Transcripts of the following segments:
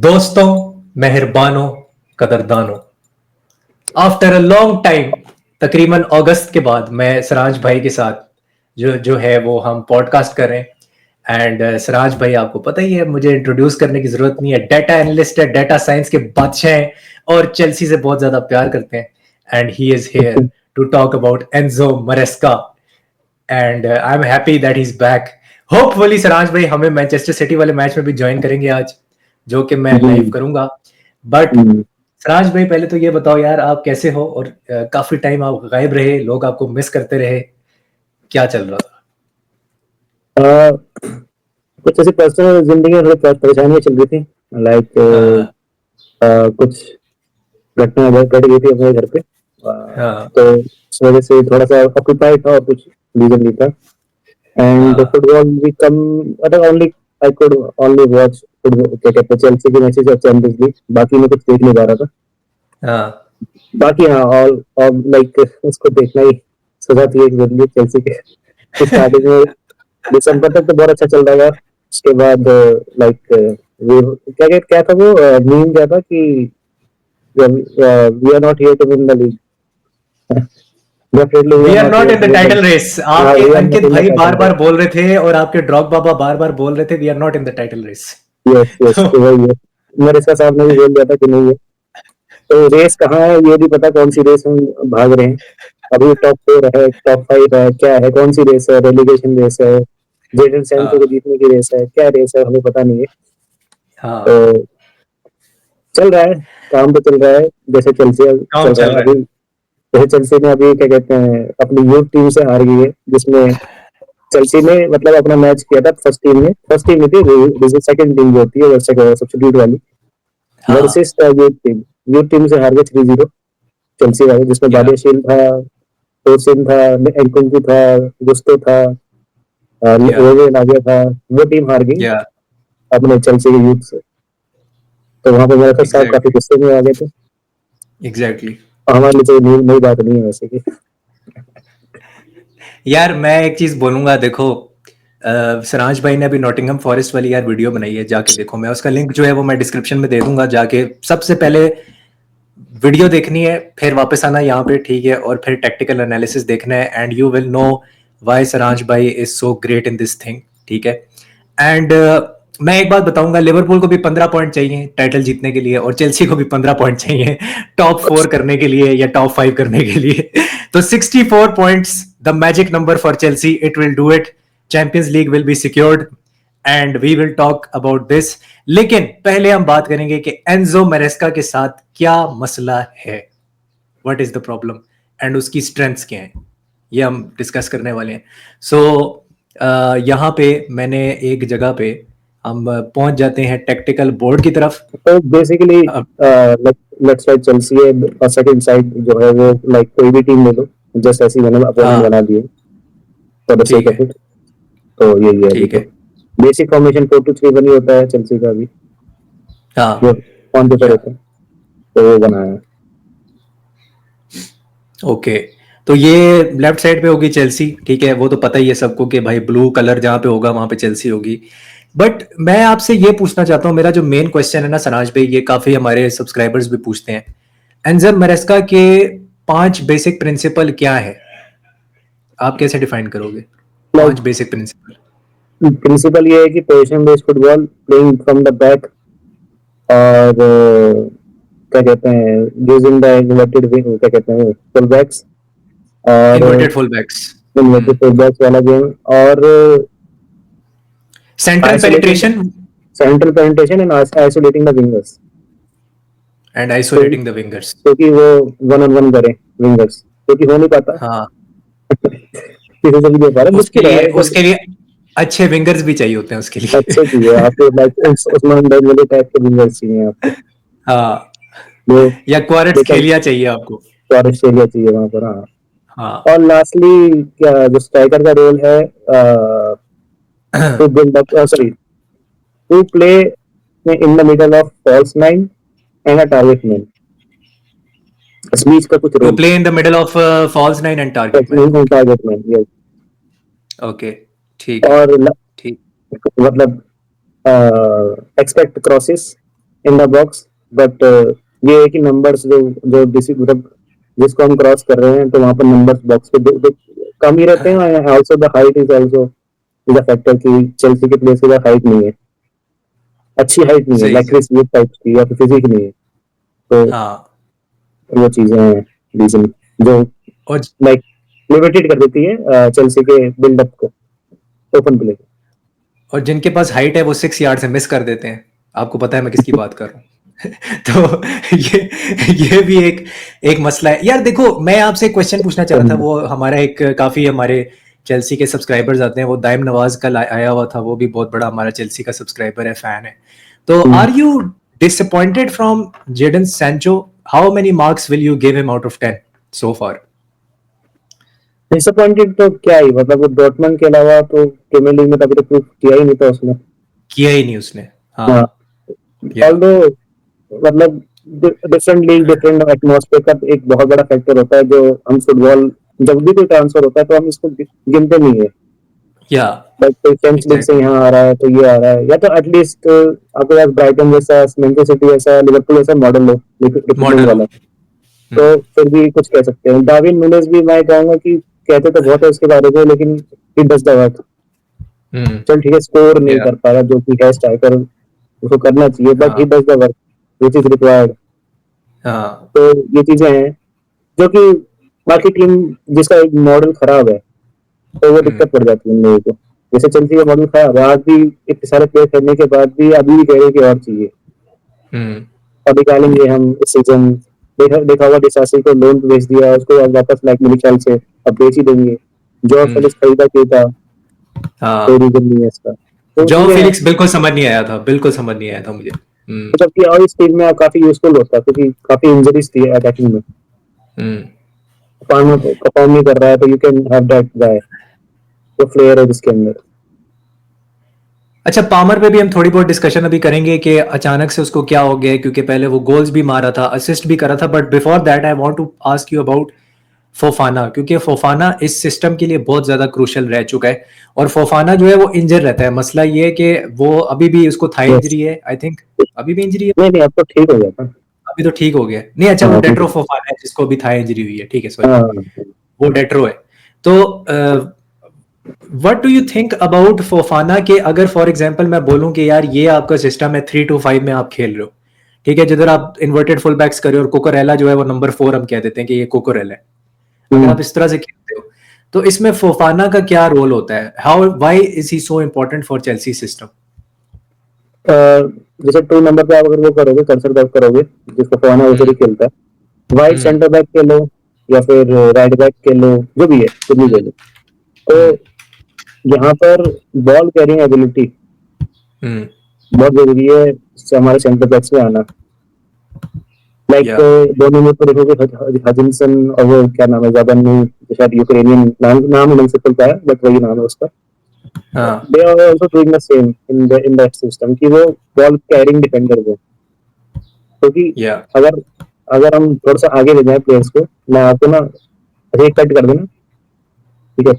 दोस्तों, मेहरबानों, कदरदानों, after a long time, तकरीबन अगस्त के बाद मैं सराज भाई के साथ जो जो है वो हम पॉडकास्ट कर रहे हैं। एंड सराज भाई आपको पता ही है, मुझे इंट्रोड्यूस करने की जरूरत नहीं है। डाटा एनालिस्ट है, डाटा साइंस के बादशाह हैं और चेल्सी से बहुत ज्यादा प्यार करते हैं। And he is here to talk about Enzo Maresca and I am happy that he is back. Hopefully Saraj भाई हमें मैनचेस्टर सिटी वाले मैच में भी ज्वाइन करेंगे आज, जो कि मैं लाइव करूंगा। बट सराज भाई पहले तो ये बताओ यार, आप कैसे हो? और काफी टाइम आप गायब रहे, लोग आपको मिस करते रहे, क्या चल रहा था? कुछ ऐसी पर्सनल जिंदगी में थोड़ी परेशानियां चल रही थी। लाइक कुछ घटना घट गई थी अपने घर पे। तो इस वजह से थोड़ा सा ऑक्यूपाइड था और कुछ रीजन भी था। एंड फुटबॉल भी कम, मतलब only I could only watch football, क्या कहते हैं, चेल्सी के मैचेस और चैंपियंस लीग। बाकी मैं कुछ देख नहीं पा रहा था। बाकी हाँ, ऑल लाइक उसको देखना ही सजा थी एक जरूरी चेल्सी के। स्टार्टिंग में दिसंबर तक तो बहुत अच्छा चल रहा था। उसके बाद लाइक क्या था वो मीम क्या था कि we are not here to win the league, definitely we are not in the title race. आपके we are not Ankit in the भाई बार title बार race. बोल रहे थे और आपके ड्रॉग बाबा बार बार बोल रहे थे, we are not in the title race. Yes yes, तो वही है। मरिस्का साहब ने भी बोल दिया था कि नहीं है, तो रेस कहाँ है ये नहीं पता, कौन सी रेस हम भाग रहे हैं। अभी टॉप 4 है, टॉप 5 है, क्या है, कौन सी रेस है, रेलीगेशन रेस है, जेडन सैंचो को जीतने की रेस है, क्या रेस है हमें पता नहीं है। तो चल रहा है, काम तो चल रहा है जैसे चेल्सी चल रहा है अभी। जैसे चेल्सी ने अभी क्या कहते हैं अपनी यूथ टीम से हार गई है, जिसमें चेल्सी ने मतलब अपना मैच किया था फर्स्ट टीम में, फर्स्ट टीम में थी, सेकंड टीम जो होती है सब्स्टिट्यूट वाली, वर्सेस यूथ टीम से हार गए 3-0 चेल्सी वाले, जिसमें बादियाशील था, टोसिन था, एंकुंकू था, गुस्तो था, रोजे नागिया था। वो टीम हार गई अपने चेल्सी के यूथ से। तो वहां पे मेरे साहब काफी गुस्से में आ गए थे। एग्जैक्टली। हमारे लिए तो नई बात नहीं है वैसे की। यार मैं एक चीज बोलूंगा, देखो सराज भाई ने अभी नॉटिंघम फॉरेस्ट वाली यार वीडियो बनाई है, जाके देखो। मैं उसका लिंक जो है वो मैं डिस्क्रिप्शन में दे दूंगा, जाके सबसे पहले वीडियो देखनी है, फिर वापस आना यहाँ पे, ठीक है? और फिर टेक्निकल एनालिसिस देखना है and you will know why Siraj भाई is so great in this thing, ठीक है? एंड मैं एक बात बताऊंगा, लिवरपूल को भी 15 पॉइंट चाहिए टाइटल जीतने के लिए, और चेल्सी को भी 15 पॉइंट चाहिए टॉप 4 करने के लिए या टॉप 5 करने के लिए। तो 64 points, the magic number for Chelsea, it will do it. Champions League will be secured and we will talk about this. लेकिन पहले हम बात करेंगे कि एंजो मैरेस्का के साथ क्या मसला है, what is the problem and उसकी स्ट्रेंथ्स क्या हैं, ये हम डिस्कस करने वाले हैं। सो यहाँ पे मैंने एक जगह पे हम पहुंच जाते हैं टेक्निकल बोर्ड की तरफ। तो बेसिकली लेफ्ट साइड चेल्सी है और सेकंड साइड जो है वो लाइक कोई भी टीम ले लो, जस्ट ऐसी मैंने अपोनेंट बना दिए for the sake of it. तो यही है अभी तो। बेसिक फॉर्मेशन 4-2-3 बनी होता है चेल्सी का अभी, जो ऑन पेपर होता है, तो वो बना है। ओके, तो ये लेफ्ट साइड पे होगी चेल्सी, ठीक है? वो तो पता ही है सबको कि भाई ब्लू कलर जहां पे होगा वहां पे चेल्सी होगी। बट मैं आपसे ये पूछना चाहता हूँ, मेरा जो मेन क्वेश्चन है ना सराज भाई, ये काफी हमारे सब्सक्राइबर्स भी पूछते हैं, एंजो मैरेस्का के 5 बेसिक प्रिंसिपल क्या है? आप कैसे डिफाइन करोगे 5 बेसिक प्रिंसिपल? प्रिंसिपल ये है कि position based football, playing from the back, और क्या कहते हैं यूजिंग द इन्वर्टेड विंग, क्या कहते हैं फुल बैक्स, और इन्वर्टेड फुल बैक्स वाला गेम, और central penetration and isolating the wingers, क्योंकि वो वन ऑन वन करें विंगर्स, क्योंकि हो नहीं पाता। हाँ, किसी से भी नहीं पा रहा, मुश्किल है उसके लिए अच्छे विंगर्स भी चाहिए होते हैं उसके लिए। अच्छे चाहिए आपको, लाइक उस्मान डेम्बेले टाइप के विंगर्स चाहिए आपको। हाँ, या क्वारट्सखेलिया चाहिए आपको। क्वारट्सखेलिया चाहिए वहां पर। हाँ, हाँ। और लास्टली क्या जो स्ट्राइकर का रोल है, to build up, sorry, to play in the middle of false nine and a target man, बीच का कुछ role, to play in the middle of false nine and target man, yes. Okay, ठीक और ठीक, मतलब expect crosses in the box, but ये है कि नंबर्स जो मतलब जिसको हम क्रॉस कर रहे हैं तो वहाँ पर नंबर्स बॉक्स पे कम ही रहते हैं। Also the height is also is a factor कि चेल्सी के प्लेयर्स की हाइट नहीं है, अच्छी हाइट नहीं है, सही लाइक सही। क्रिस वुड टाइप की या फिर फिजिक नहीं है। तो हाँ। वो चीजें हैं रीजन जो और लाइक लिमिटेड कर देती है चेल्सी के बिल्डअप को ओपन प्ले। और जिनके पास हाइट है वो 6 यार्ड से मिस कर देते हैं। आपको पता है मैं किसकी बात कर रहा हूँ। तो ये भी एक एक मसला है यार। देखो मैं आपसे एक क्वेश्चन पूछना चाह रहा था, वो हमारा एक काफी हमारे चेल्सी के सब्सक्राइबर्स आते हैं, वो दाइम नवाज कल आया हुआ था, वो भी बहुत बड़ा हमारा चेल्सी का सब्सक्राइबर है, फैन है। तो are you disappointed from Jadon Sancho? How many marks will you give him out of 10 so far? Disappointed तो क्या ही, मतलब वो डॉर्टमंड के अलावा तो प्रीमियर लीग में कभी तो प्रूव किया ही नहीं था उसने। किया ही नहीं उसने। हाँ। हाँ, या ऑल्दो मतलब डिफरेंट लीग डिफरेंट एटमॉस्फेयर का एक बहुत बड़ा फैक्टर होता है जो हम फुटबॉल जब भी कोई ट्रांसफर होता है तो हम इसको गिनते नहीं है। या लाइक कोई फ्रेंच लीग से एग्जैक्टली। यहाँ आ रहा है तो ये आ रहा है, या तो एटलीस्ट आपके पास ब्राइटन जैसा, मैनचेस्टर सिटी जैसा, लिवरपूल जैसा मॉडल हो रिक्रूटमेंट मॉडल हो। वाला, तो फिर भी कुछ कह सकते हैं। डार्विन नुनेज भी मैं कहूंगा कि कहते तो बहुत है उसके बारे में, लेकिन ही डज द वर्क। हम्म। चल ठीक है, स्कोर नहीं या कर पा रहा जो कि है स्ट्राइकर, उसको करना चाहिए, बट ही हाँ does the work which is required. हाँ। तो ये चीजें हैं जो कि बाकी टीम जिसका एक मॉडल खराब है तो वो हम्म। दिक्कत पड़ जाती है उन लोगों को। जैसे चेल्सी का मॉडल खराब है, आज भी इतने सारे प्लेयर करने के बाद भी अभी भी कह रहे हैं कि और चाहिए, हम्म। और निकालेंगे हम इस सीजन। देखा हुआ डिसासी को लोन पे बेच दिया, उसको अब वापस लाइक मेरे ख्याल से अब बेच ही देंगे। जो हम्म। फेलिक्स खरीदा क्यों था, कोई हाँ। रीजन नहीं है इसका, तो वो जो चीजें हैं। फिलिक्स बिल्कुल समझ नहीं आया था, बिल्कुल समझ नहीं आया था मुझे। हम्म। तो जबकि और इस टीम में काफी यूजफुल होता क्योंकि काफी इंजरीज थी अटैकिंग में, हम्म। परफॉर्म नहीं कर रहा है तो you can have that guy जो फ्लेयर है जिसके अंदर। अच्छा, पामर पे भी हम थोड़ी बहुत डिस्कशन अभी करेंगे कि अचानक से उसको क्या हो गया है, क्योंकि पहले वो गोल्स भी मारा था, असिस्ट भी करा था, but before that I want to ask you about Fofana, क्योंकि फोफाना इस सिस्टम के लिए बहुत ज्यादा क्रूशल रह चुका है। और फोफाना जो है वो इंजर रहता है। मसला ये है कि वो अभी भी उसको थाई यस, इंजरी है, आई थिंक। अभी भी इंजरी है? नहीं नहीं अब तो ठीक हो गया था। अभी तो ठीक हो गया नहीं? अच्छा, वो हाँ अभी डेट्रो तो फोफाना है जिसको अभी थाई इंजरी हुई है, ठीक है, सॉरी। हाँ। वो डेट्रो है। तो what do you think about Fofana के, अगर फॉर एग्जांपल मैं बोलूं कि यार ये आपका सिस्टम है 3-2-5 में आप खेल रहे हो, ठीक है, जिधर आप इन्वर्टेड फुल बैक्स कर रहे हो और कोकोरेला जो है वो नंबर 4 हम कह देते हैं कि ये कोकोरेला है, अगर हम्म, आप इस तरह से खेलते हो तो इसमें फोफाना का क्या रोल होता है? How why is he so important for Chelsea system? जैसे 2 नंबर पे आप अगर वो करोगे, कर्सर बैक करोगे, जिसको फोना उधर ही हम्म। खेलता है, वाइट हम्म। सेंटर बैक के लो या फिर राइट बैक के लो, जो भी है कुछ भी ले लो, तो हम्म। यहाँ पर बॉल कैरिंग एबिलिटी हम्म। बहुत जरूरी है हमारे सेंटर बैक्स में आना। लाइक या दोनों में तो देखोगे हजिनसन और वो क्या नाम है, जाबन में शायद यूक्रेनियन नाम नाम नहीं सकता है, बट वही नाम है उसका। हाँ। They are also doing the same in that system कि वो बॉल कैरिंग डिफेंडर है। क्योंकि या अगर अगर हम थोड़ा सा आगे ले जाए प्लेयर्स को, मैं आपको ना अरे कट कर देना, ठीक है,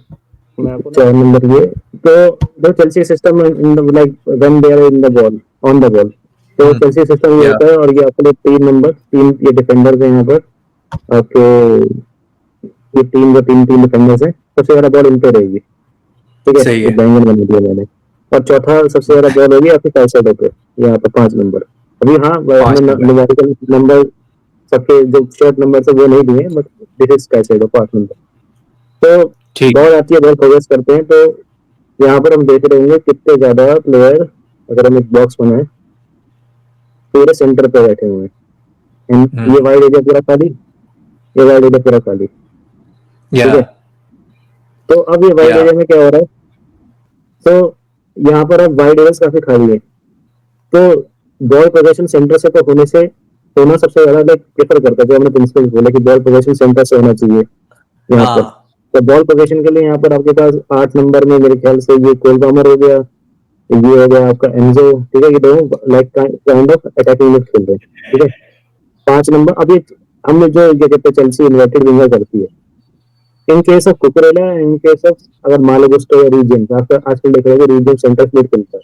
मैं आपको 4 नंबर ये, तो जो Chelsea system in the like when they are in the ball on the ball, तो हम्म। चेल्सी सिस्टम ये या होता है। और ये आपके लिए 3 नंबर, तीन ये डिफेंडर्स हैं यहाँ पर आपके, ये तीन जो तीन तीन डिफेंडर्स हैं, सबसे ज्यादा बॉल इन पे रहेगी, ठीक है, सही ये है। बैंगन बना दिया मैंने। और चौथा सबसे ज्यादा बॉल होगी आपके कैसेडो पे, यहाँ पर 5 नंबर। अभी हाँ, हमें 5 नंबर। न्यूमेरिकल नंबर सबके जो शॉर्ट नंबर से वो नहीं दिए, but this is Caicedo 5 number. तो ठीक है। बॉल आती है, बॉल प्रोग्रेस करते हैं, तो यहाँ पर हम देख रहे होंगे कितने ज्यादा प्लेयर, अगर हम एक बॉक्स बनाए पूरे सेंटर पे बैठे हुए हैं, ये हम्म। वाइड एरिया पूरा खाली, ये वाइड एरिया पूरा खाली, या ठीक है। तो अब ये वाइड या एरिया में क्या हो रहा है, तो यहाँ पर अब वाइड एरिया काफी खाली है, तो बॉल पोजीशन सेंटर से तो होना सबसे ज्यादा लाइक प्रेफर करता है, जो हमने प्रिंसिपल बोला कि बॉल पोजीशन सेंटर से होना चाहिए यहाँ पर। हाँ। तो बॉल पोजीशन के लिए यहाँ पर आपके पास 8 नंबर में मेरे ख्याल से ये कोल पामर हो गया, ये हो गया आपका एनजो, ठीक है, ये दोनों like kind of attacking mid खेल रहे हैं, ठीक है। 5 नंबर अब ये हमने जो ये कहते हैं चेल्सी इन्वर्टेड विंगर करती है, in case of Cucurella, in case of अगर मालो गुस्टो या रीजन, आजकल देख रहे हो रीजन सेंटर मिड खेलता है,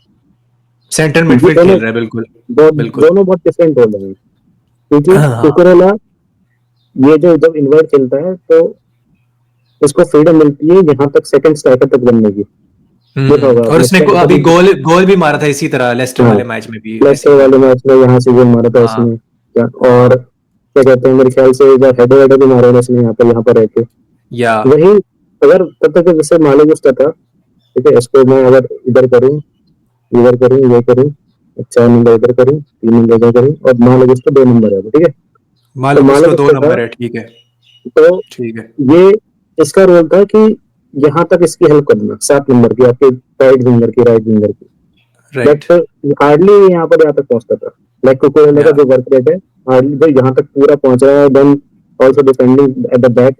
सेंटर ये मिडफील्ड दोनों खेल रहा है, बिल्कुल बिल्कुल। दोनों बहुत डिफरेंट रोल है, क्योंकि हाँ हाँ। कुकुरेला ये जो जब इन्वर्ट खेलता है तो इसको फ्रीडम मिलती है यहाँ तक सेकंड स्ट्राइकर तक बनने की। देखा होगा और आपने उसने अभी कभी। गोल गोल भी मारा था इसी तरह लेस्टर हाँ, वाले मैच में भी ऐसे लेस्टर ही था। वाले मैच में यहाँ से गोल मारा था हाँ इसने और क्या कहते हैं, मेरे ख्याल से इधर हेडर हेडर भी मारा था इसने यहाँ पर रह के। या वही अगर तब तक जैसे मालो गुस्ता था, ठीक है, इसको मैं अगर इधर करूँ ये करूँ, 4 नंबर इधर करूँ, 3 नंबर इधर करूँ, और मालो गुस्ता 2 नंबर है, ठीक है। तो मालो मालो गुस्टो दो गुस्ता था, नंबर है, ठीक है। तो ठीक है। ये इसका रोल था कि यहाँ तक इसकी हेल्प करना, 7 नंबर की, आपके राइट विंगर की, राइट विंगर की। राइट। बट हार्डली यहाँ तक पहुंचता था। लाइक कुकुरेला का या जो वर्क रेट है, हार्डली जो यहाँ तक पूरा पहुंच रहा है, then also defending at the back,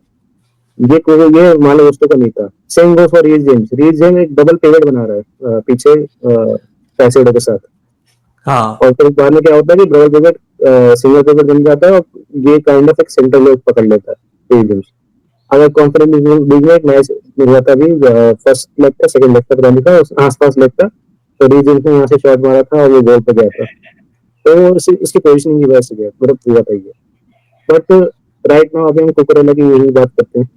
ये मालो गुस्टो का नहीं था। Same go for Reece James एक डबल पिवट बना रहा है पीछे कैसेडो के साथ। हाँ और फिर बाद में क्या होता है कि डबल पिवट सिंगल पिवट बन जाता है, और ये काइंड ऑफ एक सेंटर लोग पकड़ लेता है रीज जेम्स। अगर कॉन्फ्रेंस लीग में एक मैच हुआ था अभी, फर्स्ट लेग था, सेकंड लेग था, पता नहीं था, आसपास लेग था, तो रीज जेम्स ने यहाँ से शॉट मारा था और वो गोल पे गया था। तो इसकी पोजिशनिंग की वजह से गया, मतलब पूरा था ये। बट राइट नाउ अभी हम कुकुरेला की यही बात करते हैं,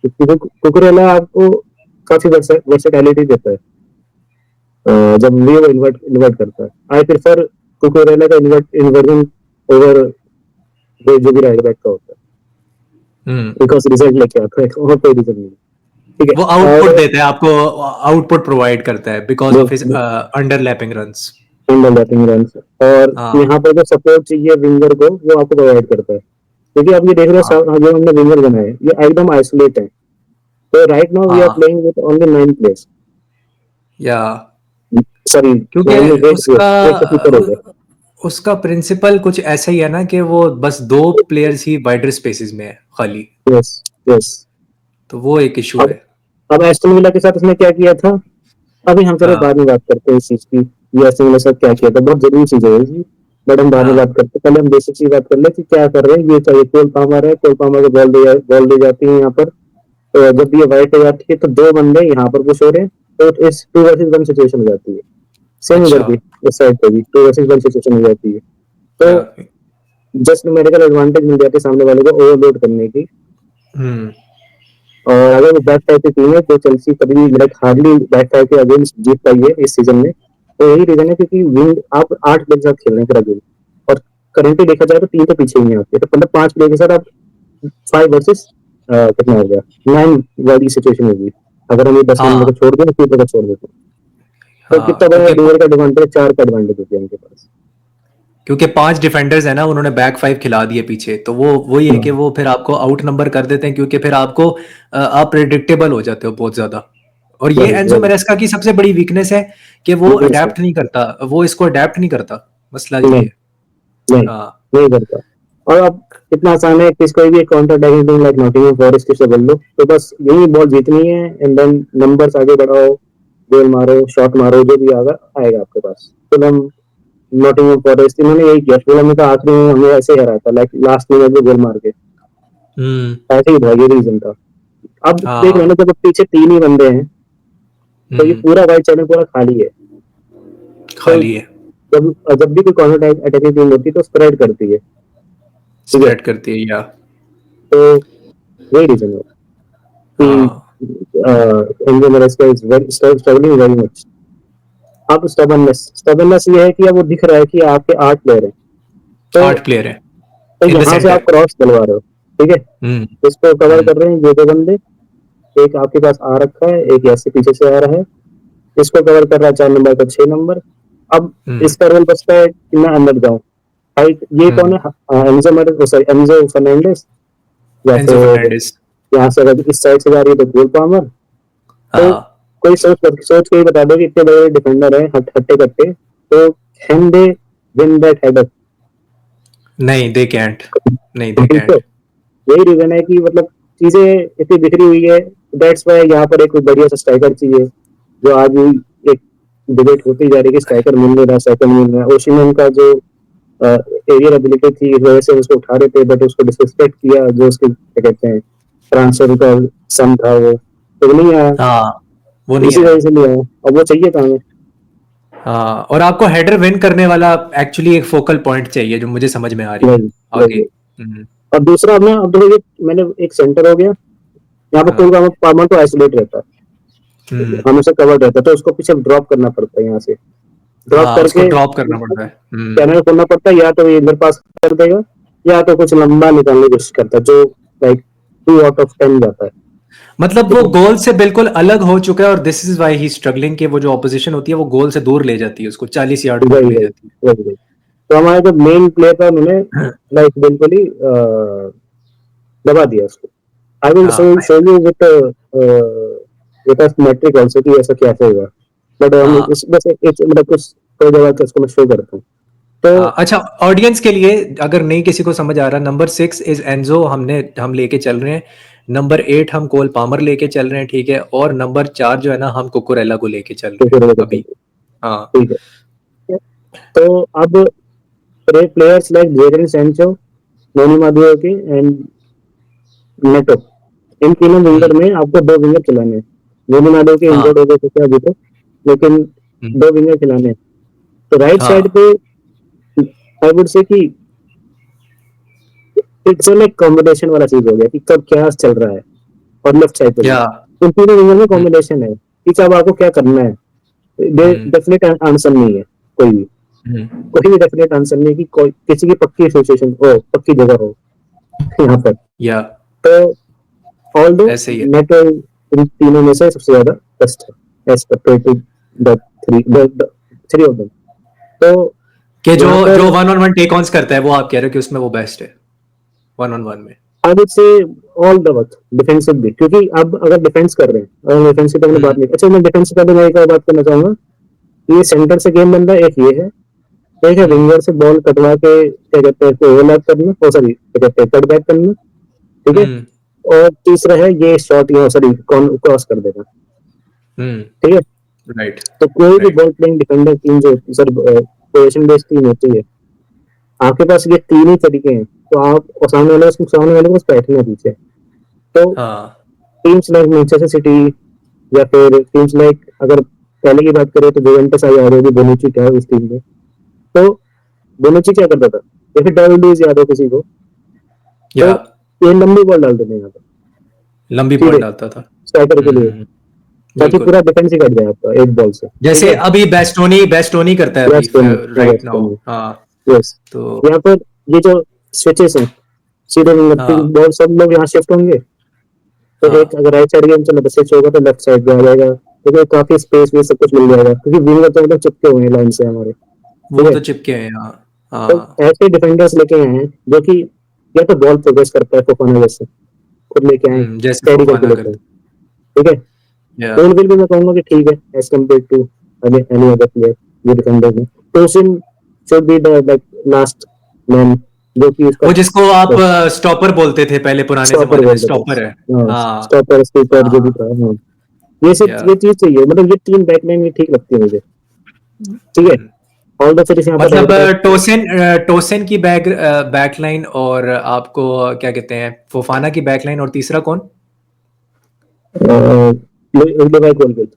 क्योंकि कुकुरेला आपको काफी वर्सेटैलिटी देता है जब भी वो इन्वर्ट करता है। आई प्रेफर कुकुरेला का इन्वर्जन ओवर जो भी राइट बैक का होता है, हम्म। बिकॉज रिजल्ट लेके आता है, और कोई रीजन नहीं। ठीक है। वो आउटपुट और देता है आपको, आउटपुट प्रोवाइड करता है because of his underlapping runs. Under batting run, और हाँ यहाँ पर जो सपोर्ट चाहिए विंगर को, वो आपको प्रोवाइड करता है। क्योंकि आप ये देख रहे हो, हाँ जो हमने विंगर बनाए ये एकदम आइसोलेट है। तो राइट नाउ वी आर हाँ। प्लेइंग विद ओनली 9 प्लेयर्स, या सॉरी क्योंकि ओनली 8 उसका प्लेयर्स, एक तो कीपर हो गया। उसका प्रिंसिपल कुछ ऐसा ही है ना कि वो बस दो प्लेयर्स ही वाइडर स्पेसेस में है खाली। Yes yes. तो वो एक इशू अब है। अब एस्टन विला के साथ उसने क्या किया था, अभी हम चलो हाँ बाद में बात करते हैं इस चीज की, ये एस्टन विला के साथ क्या किया था, बहुत जरूरी चीज है ये, बट हम बाद में हाँ। बात करते हैं। पहले हम बेसिक चीज बात कर ले कि क्या कर रहे हैं। ये चाहिए कोल पामर है, कोल पामर को बॉल दी जाती है यहाँ पर। तो जब ये वाइट हो जाती है तो दो बंदे यहाँ पर पुश हो रहे हैं, तो इस 2 वर्सेस 1 सिचुएशन हो जाती है। सेम इधर अच्छा। भी, इस साइड पे भी 2 वर्सेस 1 सिचुएशन हो जाती है। या तो जस्ट न्यूमेरिकल एडवांटेज मिल जाती है सामने वाले को ओवरलोड करने की। हम्म। और अगर वो बैक फाइव की टीम है तो चेल्सी कभी भी लाइक हार्डली बैक फाइव के अगेंस्ट जीत पाई है इस सीजन में। तो यही रीजन है, क्योंकि विंग आप 8 प्लेयर के साथ खेल रहे हैं पूरा गेम, और करेंटली देखा जाए तो 3 तो पीछे ही नहीं आते, तो मतलब 5 प्लेयर के साथ आप 5 वर्सेस कितना हो गया, 9 वाली सिचुएशन होगी। अगर हम ये 10 नंबर को हाँ छोड़ दें, कीपर को छोड़ देते हैं, तो हाँ। कितना बड़ा क्योंकि डीएल का एडवांटेज, 4 का एडवांटेज होती है उनके पास। क्योंकि 5 डिफेंडर्स है ना, उन्होंने बैक 5 खिला दिए पीछे, तो वो वही है कि वो फिर आपको आउट नंबर कर देते हैं, क्योंकि फिर आपको आप प्रेडिक्टेबल हो जाते हो बहुत ज्यादा। और ये वही एंजो वही मैरेस्का की सबसे बड़ी वीकनेस है कि वो नहीं सर, अडेप्ट नहीं करता, वो इसको अडेप्ट नहीं करता। मसला ये नहीं है। नहीं हाँ नहीं करता। और अब इतना आसान है कि कोई भी counter attacking team like Nottingham forest से बोल लो, तो बस यही बॉल जीतनी है, एंड देन नंबर्स आगे बढ़ाओ, गोल मारो, शॉट मारो, जो भी आगा आएगा आपके पास। तो हम नॉटिंघम फॉरेस्ट इन्होंने यही किया, फिर हमें तो आखिरी में हमें ऐसे हराया था, लाइक लास्ट में गोल मार के, हम्म। ऐसे ही था, ये रीजन था। अब देख लो हाँ। ना, जब पीछे 3 ही बंदे हैं, तो ये हम्म। पूरा वाइट साइड पूरा खाली है। तो खाली है। जब जब भी कोई काउंटर अटैकिंग टीम होती है तो स्प्रेड करती है, ठीक है। स्प्रेड करती है या। तो वही रीजन है कि हाँ Enzo Maresca is struggling very much. अब स्टबर्ननेस ये है कि अब वो दिख रहा है कि आपके 8 प्लेयर हैं, तो 8 प्लेयर है इन द यहाँ से आप सेंटर। क्रॉस डलवा रहे हो, ठीक है। हम्म। इसको कवर हम्म। कर रहे हैं ये 2 बंदे, एक आपके पास आ रखा है, एक ऐसे पीछे से आ रहा है, इसको कवर कर रहा है 4 नंबर का 6 नंबर। अब हम्म। इसका रोल बचता है कि मैं अंदर जाऊँ। हाइट ये कौन हम्म। है, एनजो फर्नांडिस, या एंजो फिर फर्नांडिस। यहाँ से अगर इस साइड से जा रही है तो गोल पामर। तो हाँ कोई सोच के ही बता दो कि इतने बड़े डिफेंडर है, हट्टे कट्टे, तो can they win that header? नहीं दे कैंट। नहीं दे तो कैंट। यही रीजन है कि मतलब चीजें इतनी बिखरी हुई है। दैट्स वाई यहाँ पर एक बढ़िया सा स्ट्राइकर चाहिए, जो आज भी एक डिबेट होती जा रही है कि स्ट्राइकर मिल नहीं रहा, स्ट्राइकर मिल रहा है। ओशिमन का जो एरियर एबिलिटी थी, इस वजह से उसको उठा रहे थे, बट उसको डिसरिस्पेक्ट किया, जो उसके क्या कहते हैं ट्रांसफर का सन था वो, तो नहीं आया, हाँ वो नहीं इसी आया। वजह से नहीं आया। अब वो चाहिए था हमें। हाँ, और आपको हेडर विन करने वाला एक्चुअली एक फोकल पॉइंट चाहिए जो मुझे समझ में आ रही है वही आगे। वही। और दूसरा अपना, अब देखो ये मैंने एक सेंटर हो गया, यहाँ पर कोई हाँ। पामर तो आइसोलेट रहता है, हमेशा कवर्ड रहता है, तो उसको पीछे ड्रॉप करना पड़ता है, यहाँ से ड्रॉप हाँ, उसको करके ड्रॉप करना पड़ता है। चैनल खोलना पड़ता है, या तो ये इधर पास कर देगा, या तो कुछ लंबा निकालने की कोशिश करता है, जो लाइक 2 आउट ऑफ 10 जाता है। मतलब ठीक वो है, गोल से बिल्कुल अलग हो चुका है, और this is why he struggling कि वो जो ऑपोजिशन होती है वो गोल से दूर ले जाती है, उसको 40 यार्ड दूर वही ले वही जाती वही। तो हमारा जो मेन प्लेयर था, उन्होंने है। लाइक बिल्कुल ही दबा दिया उसको। आई विल हाँ show you with metric also कि ऐसा क्या होगा, बट हम हाँ इस बस एक मतलब कुछ कोई जगह का उसको मैं शो करता हूँ। तो हाँ। अच्छा, ऑडियंस के लिए अगर नहीं किसी को समझ आ रहा, नंबर 6 इज एनजो, हम लेके चल रहे हैं। नंबर 8 हम कोल पामर लेके चल रहे हैं, ठीक है। और नंबर 4 जो है ना, हम कुकुरेला को लेके चल तो रहे फिर हैं वो अभी। हाँ। ठीक है। तो अब players like Jadon Sancho, Noni Madueke and Neto, इन तीनों विंगर हम्म में आपको 2 विंगर खिलाने हैं। नोनी मादुओकी हाँ इंजर्ड हो गए थे अभी तो, लेकिन हम्म, 2 विंगर खिलाने हैं। तो राइट साइड हाँ पे आई वुड से कि इट्स एक कॉम्बिनेशन वाला चीज हो गया कि कब क्या चल रहा है। और लेफ्ट साइड पे भी या उन तीनों विंगर में हम्म कॉम्बिनेशन है कि अब आपको क्या करना है। हम्म डेफिनेट आंसर नहीं है कोई भी, हम्म, कोई भी डेफिनेट आंसर नहीं है कि कोई किसी की पक्की सिचुएशन हो, पक्की जगह हो यहाँ पर। या तो ऑल दो ऐसे ही है नेटो इन तीनों में से सबसे ज्यादा बेस्ट है as compare to the three of them. तो कि जो यहाँ पर जो one on one take ons करता है, वो आप कह रहे हो कि उसमें वो बेस्ट है वन ऑन वन में। I would say all the वक्त डिफेंसिव भी, क्योंकि अब अगर डिफेंस कर रहे हैं, अगर डिफेंस की तो हमने बात हम्म नहीं, अच्छा मैं डिफेंस का भी मैं एक और बात करना चाहूंगा। ये सेंटर से गेम बन रहा है, एक ये है, एक है हम्म विंगर से बॉल कटवा के क्या कहते हैं ओवरलैप करना, ओ सॉरी क्या कहते हैं कट बैक करना, ठीक है। हम्म और तीसरा है ये शॉट, या सॉरी क्रॉस कर देना, हम्म। ठीक है। राइट तो कोई भी right. Ball playing defender team जो सर पोजीशन बेस्ड टीम होती है, आपके पास ये तीन ही तरीके हैं, तो आप और सामने वाले को बस बैठना है पीछे। तो हाँ टीम्स लाइक मैनचेस्टर सिटी, या फिर टीम्स लाइक, अगर पहले की बात करें तो जुवेंटस आई आ रही थी, बोनुcci क्या है उस टीम में। तो बोनुcci क्या करता था, या फिर डेविड लुइस याद हो किसी को, तो या ये लंबी बॉल डाल देते हैं यहाँ पर लंबी बॉल सीधे डालता था। स्ट्राइकर के लिए, हम्म। ताकि बिल्कुल, पूरा डिफेंस ही कट जाए आपका एक बॉल से, ठीक जैसे है। अभी बेस्टोनी बेस्टोनी करता है अभी yes Tony, right yes now. Tony, हाँ। यस। तो यहाँ पर ये जो स्विचेस हैं, सीधे हाँ बॉल सब लोग यहाँ शिफ्ट होंगे, तो एक हाँ, अगर राइट साइड गेम चला तो स्विच होगा तो लेफ्ट साइड पे आ जाएगा, क्योंकि काफी स्पेस भी सब कुछ मिल जाएगा, क्योंकि विंगर तो मतलब चिपके हुए हैं लाइन से हमारे, ठीक वो है। तो चिपके हैं। हाँ तो हाँ। ऐसे डिफेंडर्स लेके आए हैं जो कि या तो बॉल प्रोग्रेस करता है फोफाना जैसे, खुद लेके आए जैसे कैरी करके फोफाना लेके आए, करता। ठीक है। या कोलविल भी मैं कहूंगा कि ठीक है as compare to any other player ये डिफेंडर में। Tosin should be the like last man, जो कि उसका वो जिसको आप स्टॉपर बोलते थे पहले पुराने स्टॉपर जमाने में, बोलते थे, स्टॉपर है। हाँ स्टॉपर स्पीकर जो भी हाँ। था, हाँ। ये या सब ये चीज चाहिए, मतलब ये तीन बैकलाइन ये ठीक लगती है मुझे, ठीक है। ऑल द फिर यहाँ पर मतलब राइट बैक, टोसिन टोसिन की बैकलाइन, और आपको क्या कहते हैं, फोफाना की बैकलाइन, और तीसरा कौन? लिवाई कोलविल। बट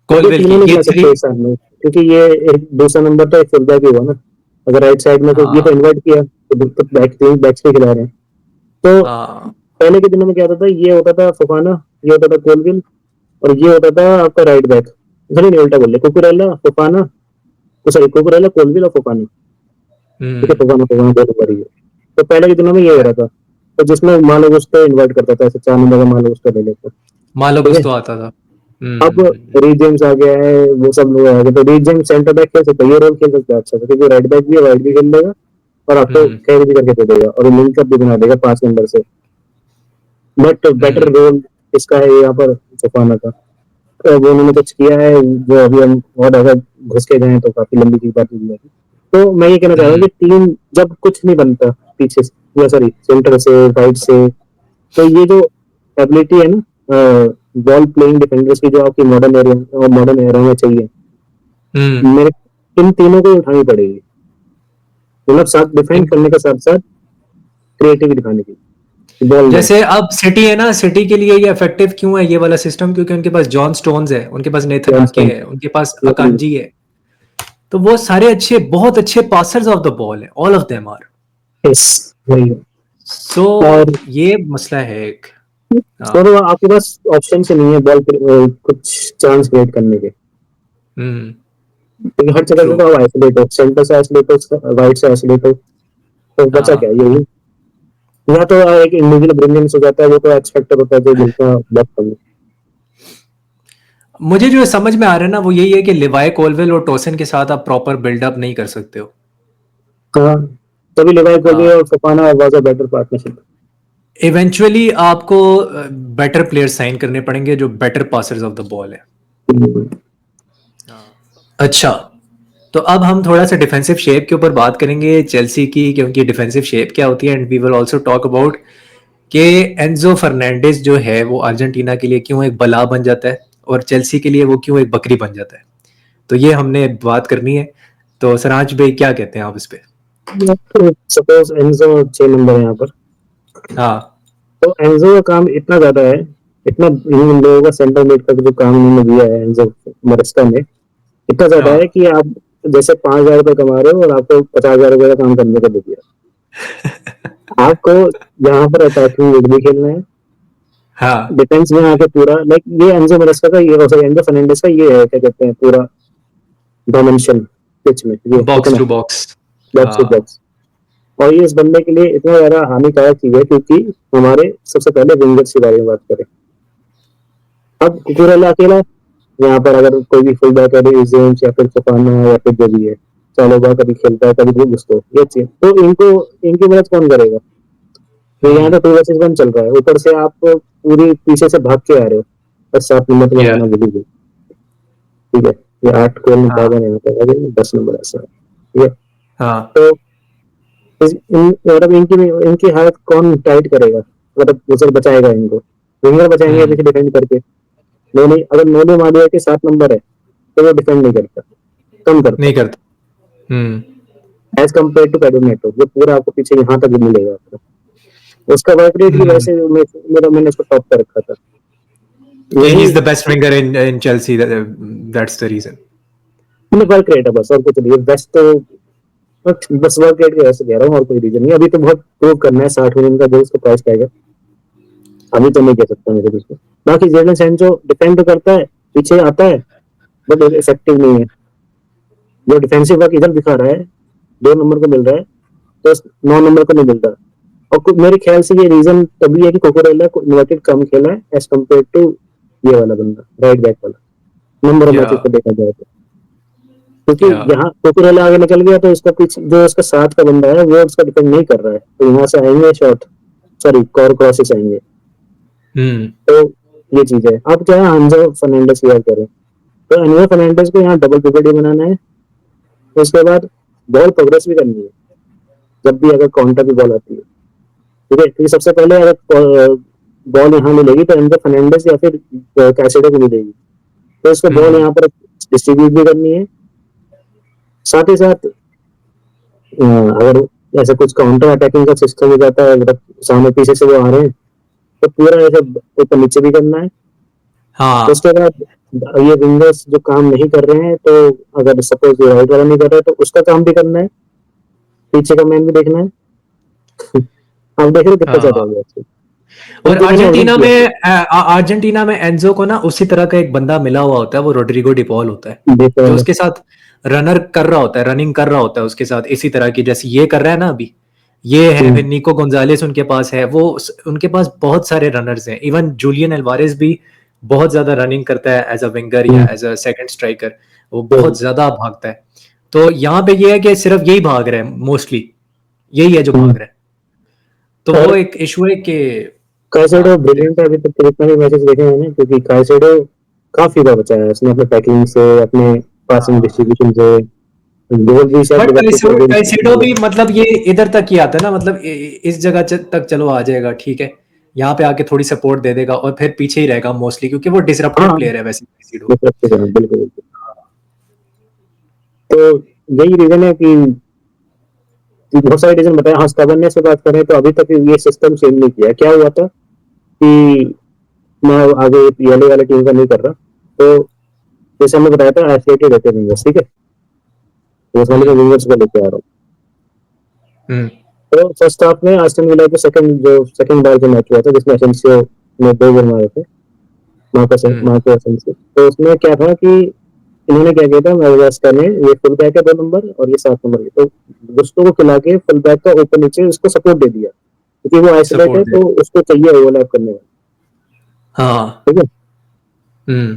ये कोलविल की, तीनों नहीं ये खिला थ्री। सकते एक साथ में, क्योंकि ये एक दूसरा नंबर तो एक फुल बैक ही हुआ ना। अगर राइट साइड में तो ये तो हाँ इन्वर्ट किया, तो बैक बैक्स पे खिला रहे हैं। तो हाँ। पहले के दिनों में क्या होता था, ये होता था फोफाना, ये होता था कोलविल, और ये होता था आपका राइट बैक, सॉरी नहीं उल्टा बोल रहे, कुकुरेला फोफाना, सॉरी कुकुरेला कोलविल और फोफाना, ठीक है। हम्म। फोफाना फोफाना दो नंबर ही है। तो पहले के दिनों में ये हो रहा था, तो जिसमें मालो गुस्तो इन्वर्ट करता था, ऐसे 4 नंबर का मालो गुस्तो ले लेते, मालो ठीक है। गुस्तो आता था। अब रीड जेम्स आ गया है, वो सब लोग आ गए, तो रीड जेम्स सेंटर बैक खेल सकता है, ये रोल खेल सकता है अच्छा से, क्योंकि राइट बैक भी है, राइट भी खेल लेगा, और आपको हम्म कैरी भी करके दे देगा, और लिंकअप भी बना देगा 5 नंबर से। बट बेटर हम्म रोल इसका है यहाँ पर फफाना का। तो वो उन्होंने कुछ किया है जो अभी हम और अगर घुस के जाए तो काफी लंबी की बात हो जाएगी। तो मैं ये कहना चाह रहा हूँ हम्म कि टीम जब कुछ नहीं बनता पीछे से, या सॉरी सेंटर से राइट से, तो ये जो एबिलिटी है ना बॉल प्लेइंग डिफेंडर्स की, जो आपकी मॉडर्न एरा में चाहिए, हम्म। मेरे इन तीनों को उठानी पड़ेगी, मतलब साथ डिफेंड करने के साथ साथ क्रिएटिविटी दिखाने की बॉल में। जैसे अब सिटी है ना, सिटी के लिए ये इफेक्टिव क्यों है ये वाला सिस्टम, क्योंकि उनके पास जॉन स्टोन्स है, उनके पास नेथन आके जॉनस्टन, है, उनके पास अकांजी है। तो वो सारे अच्छे, बहुत अच्छे पासर्स ऑफ द बॉल है, all of them are. Yes, वही है। सो और ये मसला है एक। हाँ। और आपके पास ऑप्शन से नहीं है बॉल कुछ चांस क्रिएट करने के, क्योंकि हर जगह ट्रू। से तो आप आइसोलेट हो, सेंटर से आइसोलेट हो, राइट से आइसोलेट हो, तो बचा क्या हाँ, यही। यहाँ तो एक इंडिविजुअल ब्रिलियंस हो जाता है, वो तो एक्स फैक्टर होता है जो मिलता है बहुत कम। मुझे जो समझ में आ रहा है ना वो यही है कि लिवाई कोलवेल और टोसन के साथ आप प्रॉपर बिल्डअप नहीं कर सकते हो। हाँ, तभी लिवाई कोलवे हाँ, और Fofana was a better partnership. Eventually आपको बेटर प्लेयर्स साइन करने पड़ेंगे जो better passers of the ball है। अच्छा, तो अब हम थोड़ा सा डिफेंसिव शेप के ऊपर बात करेंगे चेल्सी की, क्योंकि डिफेंसिव शेप क्या होती है, and we will also talk about कि एंजो फर्नांडिस जो है वो अर्जेंटीना के लिए क्यों एक बला बन जाता है और चेल्सी के लिए वो क्यों एक बकरी बन जाता है। तो ये हमने बात करनी है। तो सराज भाई क्या कहते हैं आप इस पे? सपोज एंजो 6 नंबर है यहाँ पर, हाँ, तो एंजो का काम इतना ज्यादा है, इतना इन लोगों का सेंटर मिड का जो काम इन्होंने दिया है एंजो मरेस्का में, इतना ज्यादा है हाँ। कि आप जैसे 5,000 रुपये कमा रहे हो और आपको 50,000 रुपये का काम करने को दे दिया, आपको यहाँ पर अटैकिंग मिड भी खेलना है, हाँ, डिफेंस में आके पूरा लाइक ये एंजो मरेस्का का ये एंजो फर्नांडिस का ये है क्या कहते हैं पूरा डायमेंशन पिच में ये बॉक्स इतना टू बॉक्स। बॉक्स टू हाँ। बॉक्स। और ये इस बंदे के लिए इतना ज्यादा हानिकारक चीज है क्योंकि हमारे सबसे पहले विंगर्स के बारे में बात करें, अब कुकुरेला अकेला यहाँ पर अगर कोई भी फुल बैक है जेम्स या फिर फफाना या फिर जो भी है चालोबा कभी खेलता है कभी गुस्तो ये चीज, तो इनको इनकी मदद कौन करेगा। तो यहाँ तो 2 वर्सेस 1 चल रहा है, ऊपर से आप पूरी पीछे से भाग के आ रहे हो, बस 7 नंबर पे या लगाना भूल गए। ठीक है, ये 8 गोल हाँ, निकाला यहाँ पर, अभी 10 नंबर ऐसा है। ठीक है, हाँ। तो मतलब इनकी हालत कौन टाइट करेगा, मतलब उसे बचाएगा इनको, विंगर बचाएंगे हम्म। पीछे डिफेंड करके। नोनी अगर नोनी मालिया के 7 नंबर है तो वो डिफेंड नहीं करता, कम करता नहीं करता। हम्म। एज कम्पेयर टू पेडोनेटो जो पूरा आपको पीछे यहाँ तक मिलेगा आपको। उसका वर्क रेट भी हम्म। वैसे मैंने उसको टॉप पर रखा था। Yeah, यही he's the best winger in Chelsea. That's the reason. Work rate है बस, और कुछ नहीं बेस्ट तो बस वर्क रेट की वजह से कह रहा हूँ, और कोई रीजन नहीं। अभी तो बहुत प्रूव करना है, 60 मिलियन का जो उसका प्राइस टैग है, अभी तो नहीं कह सकता मेरे बीच में। बाकी जेडन सैंचो डिफेंड तो करता है, पीछे आता है, बट इफेक्टिव नहीं है। जो डिफेंसिव वर्क इधर दिखा रहा है 2 नंबर को मिल रहा है, तो 9 नंबर को नहीं मिल रहा। और मेरे ख्याल से ये रीजन तभी है कि कोकोरेला को इन्वर्टेड कम खेला है एज कम्पेयर टू ये वाला बंदा राइट बैक वाला, नंबर ऑफ मैचेस Yeah, को देखा जाए तो। क्योंकि yeah. यहाँ कोकोरेला आगे निकल गया तो उसका पीछे जो उसका साथ का बंदा है वो उसका डिफेंड नहीं कर रहा है, तो यहाँ से आएंगे शॉट, सॉरी कॉर क्रॉसेस आएंगे। हम्म। तो ये चीज है। अब क्या है, एंजो फर्नांडिस की बात करें तो एंजो फर्नांडिस को यहाँ डबल पिवट बनाना है, उसके बाद बॉल प्रोग्रेस भी करनी है जब भी अगर काउंटर की बॉल आती है। ठीक है, क्योंकि सबसे पहले अगर बॉल यहाँ मिलेगी तो एंजो फर्नांडिस या फिर कैसेडो को मिलेगी, तो इसको बॉल हम्म। यहाँ पर डिस्ट्रीब्यूट भी करनी है। साथ ही साथ अगर ऐसा कुछ काउंटर अटैकिंग का सिस्टम हो जाता है, मतलब सामने पीछे से वो आ रहे हैं, तो पूरा ऐसे ऊपर नीचे भी करना है। तो हाँ, उसके बाद ये विंगर्स जो काम नहीं कर रहे हैं, तो अगर सपोज राइट वाला नहीं कर रहा है तो उसका काम भी करना है, पीछे का मैन भी देखना है। आप देख रहे हो कितना ज्यादा हाँ। हो गया इससे। और इनको मैंने ऑलरेडी किया अर्जेंटीना में एंजो को ना उसी तरह का एक बंदा मिला हुआ होता है, वो रोड्रिगो डिपॉल होता है, देखा जो वाला। उसके साथ रनर कर रहा होता है, रनिंग कर रहा होता है उसके साथ, इसी तरह की जैसे ये कर रहा है ना अभी। ये है निको गोंजालेस, उनके पास है वो, उनके पास बहुत सारे रनर्स हैं। इवन जूलियन एल्वारेज भी बहुत ज्यादा रनिंग करता है एज अ विंगर या एज अ सेकंड स्ट्राइकर, वो बहुत ज्यादा भागता है। तो यहाँ पे ये है कि सिर्फ यही भाग रहे हैं मोस्टली, यही है जो भाग रहा है। तो वो और एक इशू है कि काइसेडो हाँ, ब्रिलियंट है अभी तक के जितने भी मैचेस देखे मैंने, क्योंकि काइसेडो काफी बार बचाया है उसने अपने टैकलिंग से, अपने पासिंग हाँ। डिस्ट्रीब्यूशन से, गोल भी शायद बट लिवरपूल के अगेंस्ट कैसिडो भी मतलब ये इधर तक ही आता है ना, मतलब इस जगह तक चलो आ जाएगा, ठीक है, यहाँ पे आके थोड़ी सपोर्ट दे देगा और फिर पीछे ही रहेगा मोस्टली, क्योंकि वो डिसरप्टिव हाँ, प्लेयर है वैसे कैसिडो। बिल्कुल बिल्कुल। तो यही रीजन है कि बहुत सारे रीजन बताए। हाँ, स्टबर्नेस से बात करें तो अभी तक ये सिस्टम चेंज नहीं किया। क्या हुआ था कि मैं आगे येलो वाले टीम का नहीं कर रहा, तो जैसे हमने बताया था एथलेटिक रहते नहीं, ठीक है, वो वाले के विंगर्स को लेके आ रहा हूँ। हम्म, तो फर्स्ट हाफ में आस्टन विला के सेकंड बार जो मैच हुआ था जिसमें एसेंसियो ने 2 गोल मारे थे, मार्को एसेंसियो, तो उसमें क्या था कि इन्होंने क्या किया था, मैडागास्कर ने, ये फुल बैक है 2 नंबर और ये 7 नंबर, तो गुस्टो को खिला के फुल बैक का ऊपर नीचे उसको सपोर्ट दे दिया क्योंकि वो आइसोलेट है सपोर्ट दे, तो उसको चाहिए ओवरलैप करने का, हाँ, ठीक है। हम्म,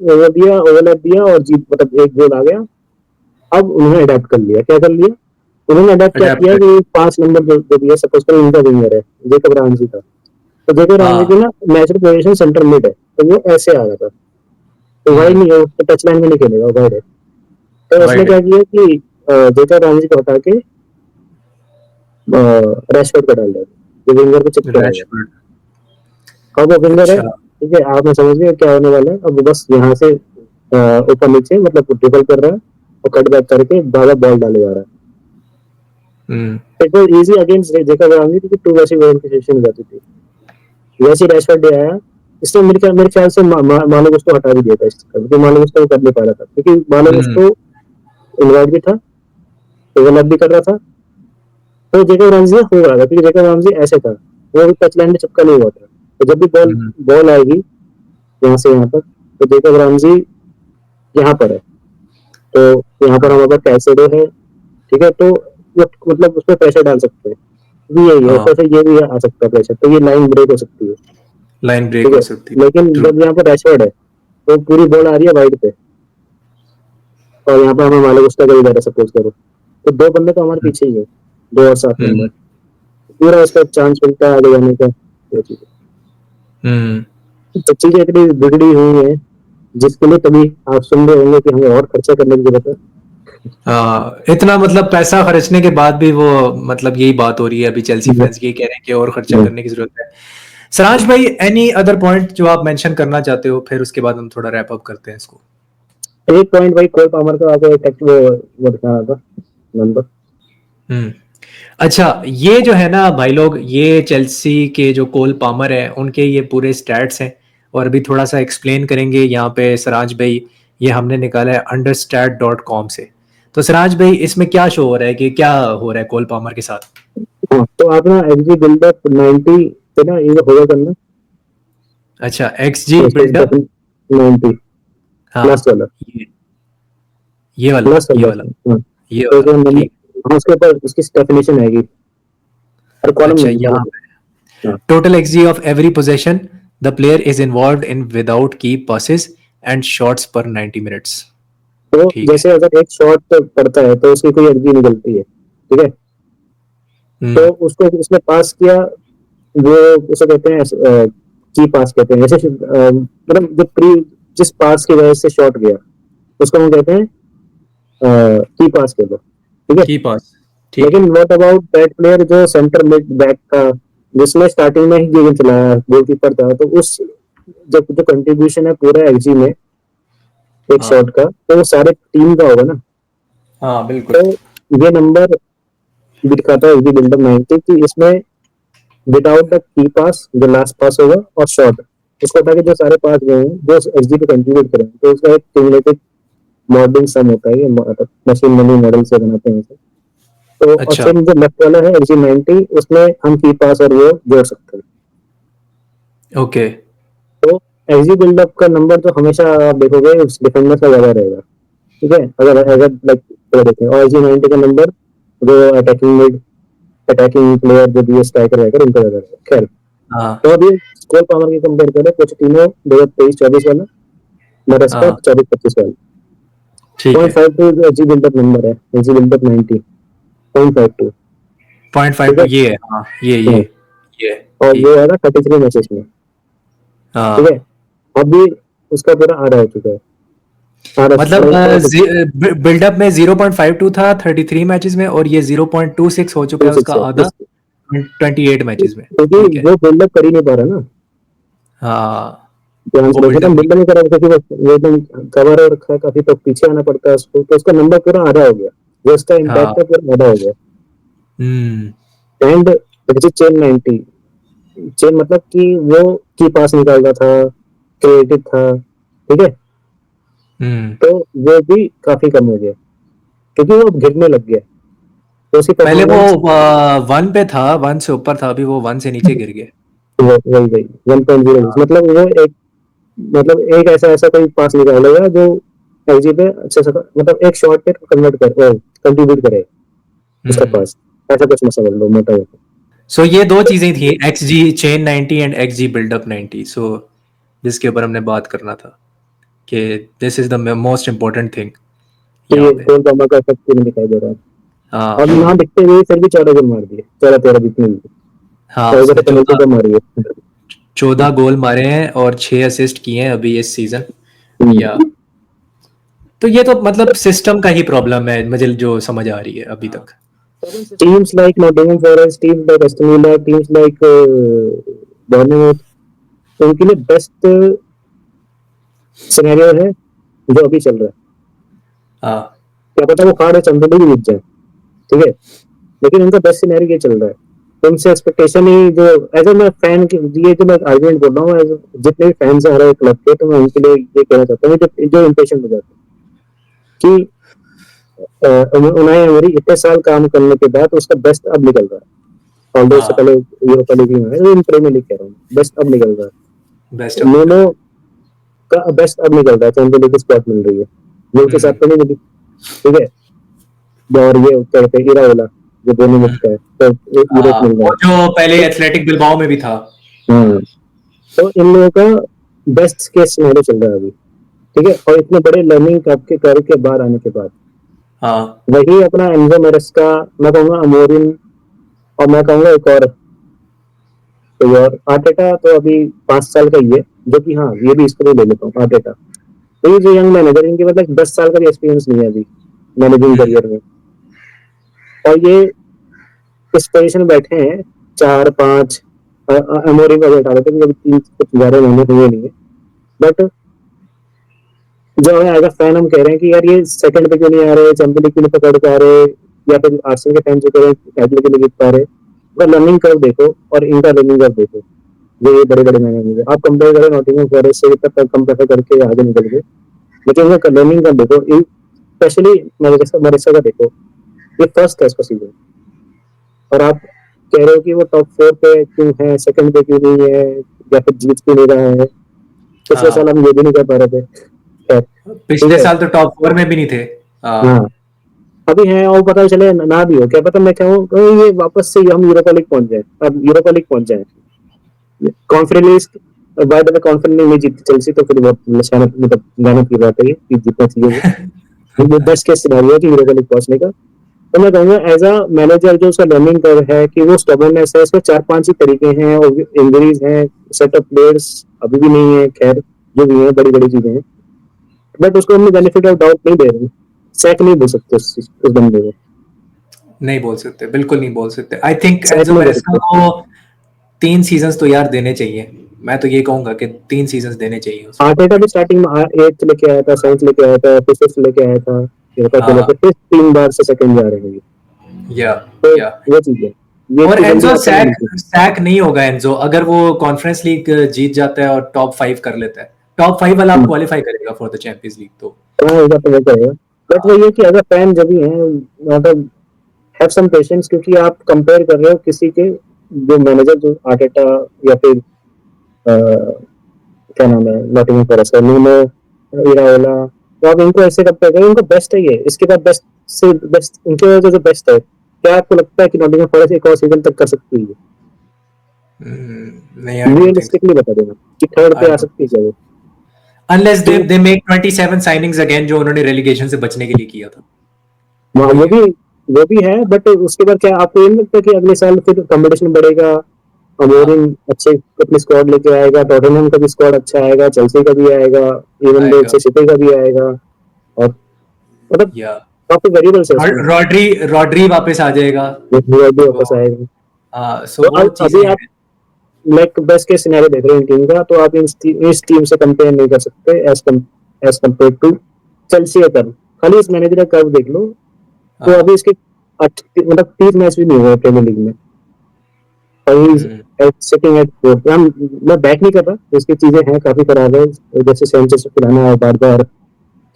वो दिया, ओवरलैप दिया और जीत, मतलब एक गोल आ गया। अब उन्होंने अडेप्ट कर लिया, क्या कर लिया उन्होंने, अडेप्ट क्या अडेप्ट किया कर, कि 5 नंबर जो दिया, सपोज करो इनका विंगर है जेकब रामजी था, तो जेकब रामजी की हाँ, ना नेचुरल पोजीशन सेंटर मिड है, तो वो ऐसे आ रहा था, तो वाइड नहीं है, तो टच लाइन में नहीं खेलेगा, वाइड है। तो उसने वाइड है, क्या किया कि जेकब रामजी को हटा के रैशफोर्ड को डाल दिया, जो विंगर को चिपके रहेगा। रैशफोर्ड, अब वो विंगर है, अच्छा, ठीक है, आपने समझ लिया क्या होने वाला है। अब वो बस यहाँ से ऊपर नीचे मतलब ड्रिबल कर रहा है और कट बैक करके बाबा बॉल डाले जा रहा है। Hmm, it was easy against Jacob Ramsey क्योंकि 2 वैसी गोल की सिचुएशन हो जाती थी। वैसे रैशफोर्ड डे आया, इसने मेरे ख्याल से मालो गुस्टो हटा भी दिया था क्योंकि मालो गुस्टो कर नहीं पा रहा था, क्योंकि मालो हम्म, गुस्टो इन्वाइट भी था, ओवरलैप भी कर रहा था, तो जेकब रामजी हो रहा था क्योंकि जेकब रामजी ऐसे था, वो भी टच लाइन में चिपका नहीं हुआ था, तो जब भी बॉल हम्म, बॉल आएगी यहाँ से यहाँ तक, तो जेकब रामजी यहाँ पर है, तो यहाँ पर हाँ, हमारे पास कैसेडो है, ठीक है, तो वो मतलब उस पर प्रेशर डाल सकते हैं, भी यही है, हाँ, ऊपर से ये भी आ सकता है प्रेशर, तो ये लाइन ब्रेक हो सकती है, लाइन ब्रेक ठीक हो है। सकती, लेकिन ट्रू, जब यहाँ पर रैशफोर्ड है तो पूरी बॉल आ रही है वाइड पे, और यहाँ पर हमें मालिक उसका कभी दे सपोज करो, तो 2 बंदे तो हमारे पीछे ही है, 2 और 7 नंबर, हम्म, पूरा उसका चांस मिलता है आगे जाने का, वो चीज़। हम्म, तो चीजें इतनी बिगड़ी हुई है जिसके लिए कभी आप सुन रहे होंगे कि हमें और खर्चा करने की जरूरत है। हाँ, इतना मतलब पैसा खर्चने के बाद भी वो, मतलब यही बात हो रही है अभी, चेल्सी फैंस ये कह रहे हैं कि और खर्चा करने की जरूरत है। सराज भाई, एनी अदर पॉइंट जो आप मेंशन करना चाहते हो, फिर उसके बाद हम थोड़ा रैप अप करते हैं इसको। एक पॉइंट भाई कोल पामर का आपको एक वो दिखा रहा था नंबर। हम्म, अच्छा, ये जो है ना भाई लोग, ये चेल्सी के जो कोल पामर है उनके ये पूरे स्टैट्स हैं, और अभी थोड़ा सा एक्सप्लेन करेंगे यहाँ पे सराज भाई। ये हमने निकाला है understat.com से। तो सराज भाई, इसमें क्या शो हो रहा है कि क्या हो रहा है कोल पामर के साथ? हाँ, तो आप ना एफजी बिल्डअप 90 पे ना ये होगा करना, अच्छा, एक्स जी तो इसके बिल्डअप, 90 प्लस हाँ, वाला, ये ये वाला, प्लस ये वाला, वाला, हाँ, ये तो वाला, इसमें नंबर, ठीक। हाँ उसके ऊपर इसकी डेफिनेशन आएगी, और कॉलम अच्छा, नहीं यहाँ कॉलम, हाँ। total xg of every possession the player is involved in without key passes and shots per 90 minutes। तो ठीक है। जैसे अगर एक शॉट पड़ता है तो उसकी कोई एफजी निकलती है, ठीक है, तो हम्म, उसको उसने पास किया, वो उसे कहते हैं की पास कहते हैं, जैसे मतलब जो प्री जिस पास की वजह से शॉट गया उसको हम कहते हैं की पास कह दो, ठीक है। की पास, ठीक है। लेकिन व्हाट अबाउट दैट प्लेयर जो सेंटर मिड बैक था, जिसने स्टार्टिंग में ही गेम चलाया, गोलकीपर था, तो उस जब जो कंट्रीब्यूशन है पूरा एक्जी में एक हाँ, शॉट का, तो वो सारे टीम का होगा ना, हाँ, बिल्कुल। तो ये नंबर दिखाता है एक्जी बिल्डअप 90 कि इसमें विदाउट द की पास जो लास्ट पास होगा और शॉट, उसको हटा के जो सारे पास गए हैं जो एक्जी पे कंट्रीब्यूट करें, तो उसका एक क्यूमुलेटिव मॉडलिंग सम होता है, ये मशीन लर्निंग मॉडल से बनाते हैं इसे। तो और अच्छा, फिर जो लेफ्ट वाला है एक्जी 90, उसमें हम की पास और वो जोड़ सकते हैं। ओके, तो एक्जी बिल्डअप का नंबर तो हमेशा आप देखोगे डिफेंडर का ज्यादा रहेगा, ठीक है, अगर अगर लाइक देखें, और एक्जी 90 का नंबर जो अटैकिंग प्लेयर जो भी स्ट्राइकर रहेगा उनका ज्यादा रहेगा। खैर, हाँ, तो अभी स्कोर पावर की कंपेयर करें, पोचेटिनो 2023-24 वाला, मरेस्का हाँ, 24-25 वाला, ठीक है। 0.52 जी बिल्डअप नंबर है, जी बिल्डअप 90 0.52, 0.52 ठीक ये है, हाँ, है। ये और ठीक वो है, आएगा 33 मैचेस में, ठीक है। हाँ, अभी उसका पूरा आधा हो चुका है, आधा मतलब आधा कुछ बिल्डअप में 0.52 था 33 मैचेस में, और ये 0.26 हो चुका टू है उसका सिक्स है आधा 28 मैचेस में। क्योंकि ठीक है, वो बिल्डअप कर ही नहीं पा रहा ना, हाँ, ध्यान से वो देखो ना, बिल्डअप नहीं बिल्डअप नहीं कर रहा क्योंकि वो एकदम कवर हो रखा है काफी, तो पीछे आना पड़ता है उसको, तो उसका नंबर पूरा आधा हो गया, जो उसका कर, हाँ, इम्पैक्ट है पूरा आधा हो गया। हम्म, एंड चेन 90, चेन मतलब कि वो की पास निकालता था, क्रिएटिव था, ठीक है, हम्म, तो वो भी काफी कम हो गया। क्योंकि वो अब गिरने लग गया, तो उसकी पहले वो परफॉर्मेंस 1 पे था, 1 से ऊपर था, अभी वो 1 से नीचे गिर गया। वही वही 1.0, हाँ, मतलब वो एक, मतलब एक ऐसा ऐसा कोई पास निकालेगा जो एलजी पे अच्छे से, मतलब एक शॉट पे कन्वर्ट कर कंट्रीब्यूट करे उसका हुँ। पास, ऐसा कुछ मसला लो मोटा मोटा। सो ये 2 चीज़ें थी, xG chain 90 and xG buildup 90। So जिसके ऊपर हमने बात करना था कि this is the most important thing तो यहाँ ये पे। गोल कमा का इफेक्ट नहीं दिखाई दे रहा है, हाँ, और ना दिखते हुए फिर भी 14 गोल मार दिए, 14-13 जितने भी, हाँ, और इधर उसने पेनल्टी तो मारी है। 14 गोल मारे हैं और 6 असिस्ट किए हैं अभी इस सीज़न। या तो ये तो मतलब सिस्टम का ही प्रॉब्लम है, मुझे जो समझ आ रही है अभी तक। Teams like Nottingham Forest, teams like Aston Villa, teams like Bournemouth, उनके लिए बेस्ट सिनेरियो है जो अभी चल रहा है। हाँ, क्या पता वो कार्ड चैंपियन भी जीत जाए, ठीक है, लेकिन उनका बेस्ट सिनेरियो ये चल रहा है। उनसे एक्सपेक्टेशन ही जो, एज ए मैं फैन की, ये जो मैं आर्गुमेंट बोल रहा हूँ, जितने भी फैंस हैं हर क्लब के, तो मैं उनके लिए ये कहना चाहता हूँ, जो इम्पेशेंट हो जाते हैं कि उन्हें एमरी इतने साल काम करने के बाद उसका बेस्ट अब निकल रहा है। ऑल्दो उससे हाँ, पहले यूरोपा लीग में है, प्रीमियर लीग कह रहा हूँ, बेस्ट अब निकल रहा बेस्ट है। अब निकल न्यूनो रहा है। का बेस्ट अब निकल रहा है, चैंपियन लीग की स्पॉट मिल रही है, लीग के साथ हुँ, तो नहीं मिली, ठीक है। और ये क्या कहते हैं, इराओला जो दोनों हुँ। मुक्त है, तो यूरोप मिल रहा वो है। जो पहले तो एथलेटिक बिल्बाओ में भी था। हाँ, तो इन लोगों का बेस्ट केस सिनेरियो चल रहा है अभी, ठीक है। और इतने बड़े लर्निंग करके करके बाहर आने के बाद हाँ, वही अपना एनजो मेरेस्का, मैं कहूंगा अमोरिन, और मैं कहूंगा एक और कोई और, आर्टेटा तो अभी 5 साल का ही है, जो कि हाँ ये भी इसको भी ले लेता हूँ आर्टेटा। तो ये जो यंग मैनेजर, इनके मतलब 10 साल का भी एक्सपीरियंस नहीं है अभी मैनेजिंग हुँ, करियर में, और ये इस पोजीशन में बैठे हैं 4-5, अमोरिन का बैठा रहता है, अभी 3 कुछ 11 महीने हुए नहीं है, बट जो हमें एज अ फैन हम कह रहे हैं कि यार ये सेकंड पे क्यों नहीं आ रहे, चैंपियन लीग के लिए पकड़ के आ रहे, या फिर आर्सेनल के फैन जो कह रहे हैं टाइटल के लिए जीत पा रहे, तो लर्निंग कर्व देखो और इनका लर्निंग कर्व देखो, जो ये बड़े बड़े मैनेजर आप कंपेयर करें नॉटिंघम फॉरेस्ट से तक कंपेयर करके आगे निकल गए, लेकिन इनका लर्निंग कर्व देखो, स्पेशली मरेसा का देखो, ये फर्स्ट है इसका सीजन, और आप कह रहे हो कि वो टॉप 4 पे क्यों है, सेकंड पे क्यों नहीं है, या फिर जीत क्यों नहीं रहा है। पिछले साल हाँ। हम ये भी नहीं कर पा रहे थे, खैर ठीक पिछले है। साल तो टॉप 4 में भी नहीं थे। हाँ, हाँ, अभी है और पता चले ना भी हो, क्या पता, मैं कहूँ ये वापस से हम यूरोपा लीग पहुंच जाए, अब यूरोपा लीग पहुंच जाए, conference league by the way, conference league में जीती चेल्सी तो फिर बहुत निशानत, मतलब मेहनत की बात है ये कि जीतना चाहिए वो बेस्ट केस सिनेरियो है कि यूरोपा लीग पहुंचने का। तो मैं कहूंगा एज अ मैनेजर जो उसका लर्निंग कर्व है कि वो स्टबर्ननेस है, इसमें 4-5 ही तरीके हैं, और इंजरीज हैं, सेटअप प्लेयर्स अभी भी नहीं है, खैर जो भी है बड़ी बड़ी चीजें हैं, बट उसको हमने बेनिफिट ऑफ डाउट नहीं दे रहे, सैक नहीं दे सकते उस बंदे को, नहीं बोल सकते, बिल्कुल नहीं बोल सकते। आई थिंक सैक एंजो नहीं दे मैरेस्का सकते। को 3 सीजन्स तो यार देने चाहिए। मैं तो ये कहूँगा कि 3 सीजन्स देने चाहिए उसको। आर्टेटा भी स्टार्टिंग में 8th लेके आया था, 7th लेके आया था, फिर 5th लेके आया था, यूरोपा के लिए हाँ, फिर 3 बार से सेकंड जा रहे हैं ये। या तो या वो चीज है, ये और इतनी जल्दी एंजो आपको नहीं सैक मिलती। सैक नहीं होगा एंजो, अगर वो कॉन्फ्रेंस लीग जीत जाता है और टॉप 5 कर लेता है। टॉप 5 वाला आप क्वालीफाई करेगा फॉर द चैंपियंस लीग तो। हाँ होगा तो वो करेगा, बट वो हाँ, ये कि अगर फैन जब भी है, मतलब हैव सम पेशेंस, क्योंकि आप कंपेयर कर रहे हो किसी के, जो मैनेजर जो आर्टेटा, या फिर क्या नाम है नॉटिंघम फॉरेस्ट का नुनो, इराओला, तो आप इनको ऐसे कंपेयर करें, इनको बेस्ट है ये, इसके बाद बेस्ट से बेस्ट, इनके वजह से बेस्ट है, क्या आपको लगता है कि नॉटिंघम फॉरेस्ट एक और सीजन तक कर सकती है? नहीं, आई डोंट थिंक रियलिस्टिकली बता देना कि थर्ड आई पे आ डोंट सकती है क्या वो? अनलेस तो दे मेक 27 साइनिंग्स अगेन, जो उन्होंने रेलीगेशन से बचने के लिए किया था। वहाँ वही है। वो भी है, बट उसके बाद क्या आपको ये नहीं लगता कि अगले साल फिर कंपटीशन बढ़ेगा, अमोरिम हाँ, अच्छे अपनी स्क्वाड लेके आएगा, टॉटनहम का भी स्क्वाड अच्छा आएगा, चेल्सी का भी आएगा, इवन दो आएगा। अच्छे सिटी का भी आएगा, और मतलब या काफी वेरिएबल्स है उसमें, रॉड्री रॉड्री वापस आ जाएगा। वो भी वो वापस आएगा। हाँ, सो तो वो चीजें अभी आप हैं। लाइक बेस्ट केस सिनेरियो देख रहे हैं टीम का, तो आप इस टीम से कंपेयर नहीं कर सकते एज कम्पेयर टू चेल्सी का कर्व, खाली इस मैनेजर का कर्व देख लो, तो अभी हाँ, इसके मतलब 30 मैच भी नहीं हुए प्रीमियर लीग में, हम्म, और सिटिंग एट 4th। मैं बैक नहीं कर रहा, उसकी चीजें हैं काफी खराब है, जैसे सेंचेस को खिलाना है बार बार,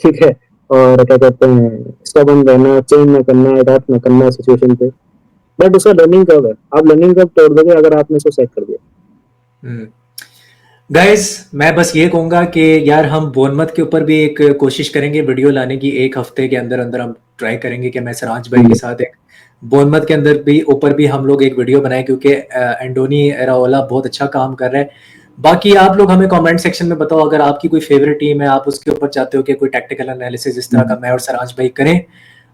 ठीक है, और क्या कहते हैं स्टबर्न रहना, चेंज ना करना, अडॉप्ट ना करना सिचुएशन पे। बट उसका लर्निंग कर्व है, आप लर्निंग कर्व तोड़ दोगे अगर आपने उसको सेट कर दिया। गाइस मैं बस ये कहूंगा कि यार हम बोनमत के ऊपर भी एक कोशिश करेंगे वीडियो लाने की, एक हफ्ते के अंदर अंदर हम ट्राई करेंगे कि मैं सराज भाई के साथ एक बोनमत के अंदर भी ऊपर भी हम लोग एक वीडियो बनाए, क्योंकि एंडोनी एराओला बहुत अच्छा काम कर रहा है। बाकी आप लोग हमें कमेंट सेक्शन में बताओ, अगर आपकी कोई फेवरेट टीम है, आप उसके ऊपर चाहते हो कि कोई टैक्टिकल एनालिसिस इस तरह का मैं और सराज भाई करें,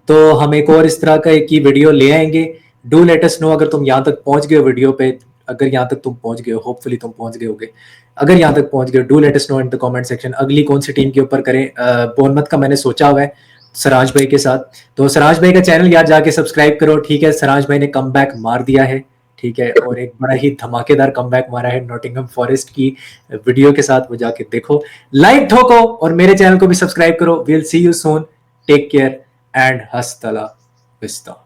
तो हम एक और इस तरह का एक ही वीडियो ले आएंगे। डू लेट अस नो अगर तुम यहाँ तक पहुंच गए हो वीडियो पे, अगर यहाँ तक तुम पहुंच गए हो, होपफुली तुम पहुंच गए होगे, अगर यहाँ तक पहुंच गए, do let us know in the comment section अगली कौन सी टीम के ऊपर करें। बोनमत का मैंने सोचा हुआ है सराज भाई के साथ, तो सराज भाई का चैनल यार जाके सब्सक्राइब करो, ठीक है। सराज भाई ने कमबैक मार दिया है, ठीक है, और एक बड़ा ही धमाकेदार कमबैक मारा है नॉटिंघम फॉरेस्ट की वीडियो के साथ, वो जाके देखो, लाइक ठोको और मेरे चैनल को भी सब्सक्राइब करो। Will see you soon, take care and hasta la vista.